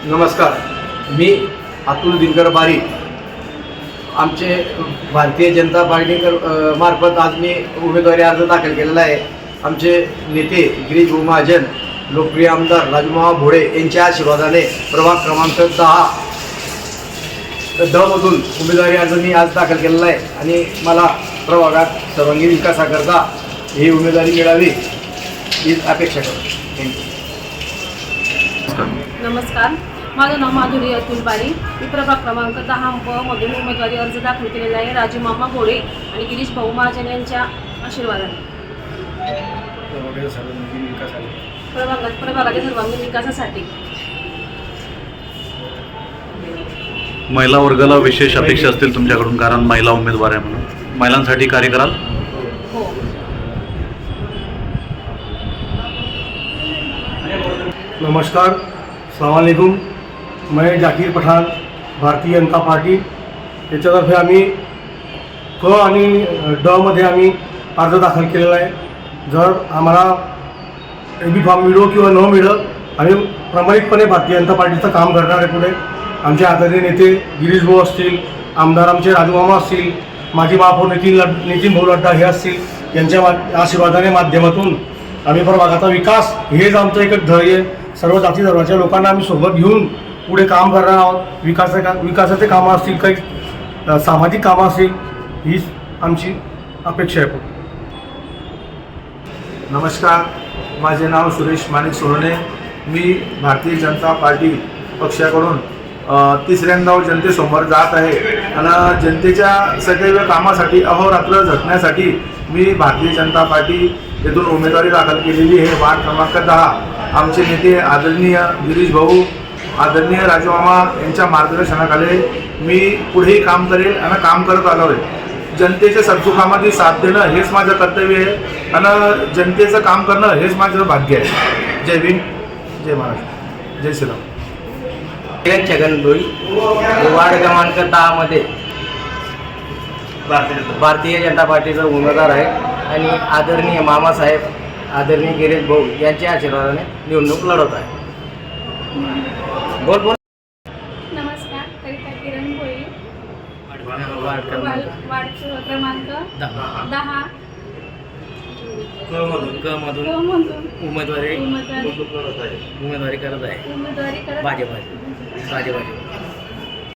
नमस्कार, मी अतुल दिनकर बारी आमचे भारतीय जनता पार्टी मार्फत आज मी उमेदवारी अर्ज दाखल केलेला आहे। आमचे नेते गिरीश भाऊ महाजन, लोकप्रिय आमदार राजूमामा भोळे यांच्या आशीर्वादाने प्रभाग क्रमांक 10 मधून उमेदवारी अर्ज मी आज दाखल केलेला आहे आणि मला प्रभागात सर्वांगीण विकासाकरता ही उमेदवारी मिळावी ही अपेक्षा करतो। नमस्कार, माझं नाव माधुरी अतुल बारी। मी प्रभाग क्रमांक 10 मधून उमेदवारी अर्ज दाखल केलेला आहे राजूमामा भोळे आणि गिरीश भाऊ महाजन यांच्या आशीर्वादाने प्रभागाच्या सर्वांगीण विकासासाठी। महिला वर्गाला विशेष अपेक्षा असतील तुमच्याकडून, कारण महिला उमेदवार आहे म्हणून महिलांसाठी कार्य कराल? हो। नमस्कार, अस्सलाम वालेकुम। मैं जाकीर पठाण, भारतीय जनता पार्टी याच्यातर्फे आम्ही क आणि ड मध्ये आम्ही अर्ज दाखल केलेला आहे। जर आम्हाला बी फॉर्म मिळो किंवा न मिळो, आम्ही प्रामाणिकपणे भारतीय जनता पार्टीचं काम करणार आहे। पुढे आमचे आदरणीय नेते गिरीश भाऊ असतील, आमदार आमचे राजूमामा असतील, माजी महापौर नितीन भाऊ लड्डा हे असतील, यांच्या आशीर्वादाने माध्यमातून आम्ही प्रभागाचा विकास हेच आमचं एक ध्येय। सर्व जाती धर्माच्या लोकांना आम्ही सोबत घेऊन पुढे काम करणार आहोत। विकासाचे कामं असतील, काही सामाजिक कामं असतील, हीच आमची अपेक्षा आहे। नमस्कार, माझे नाव सुरेश माणिक सोहणे। मी भारतीय जनता पार्टी पक्षाकडून तिसऱ्यांदा जनतेसमोर जात आहे आणि जनतेच्या सदैव कामासाठी अहोरात्र झटण्यासाठी मी भारतीय जनता पार्टी येथून उमेदवारी दाखल केलेली आहे। वार्ड क्रमांक 10 आमचे नेते आदरणीय गिरीश भाऊ, आदरणीय राजूमामा यांच्या मार्गदर्शनाखाली मी पुढेही काम करेल आणि काम करत आलो आहे। जनतेच्या सद्सुखामध्ये साथ देणं हेच माझं कर्तव्य आहे आणि जनतेचं काम करणं हेच माझं भाग्य आहे। जय भीम, जय महाराष्ट्र, जय श्रीराम। छगन भुई, वार्ड क्रमांक 10 मध्ये भारतीय जनता पार्टीचा उमेदवार आहे आणि आदरणीय मामासाहेब, आदरणीय गिरीश भाऊ यांच्या आशीर्वादाने निवडणूक लढवत आहे। बोल। नमस्कार, कविता किरण भोई, वार्ड क्रमांक वार्ड क्रमांक 10 क मधून उमेदवारी करत आहे। उमेदवारी करत भाजप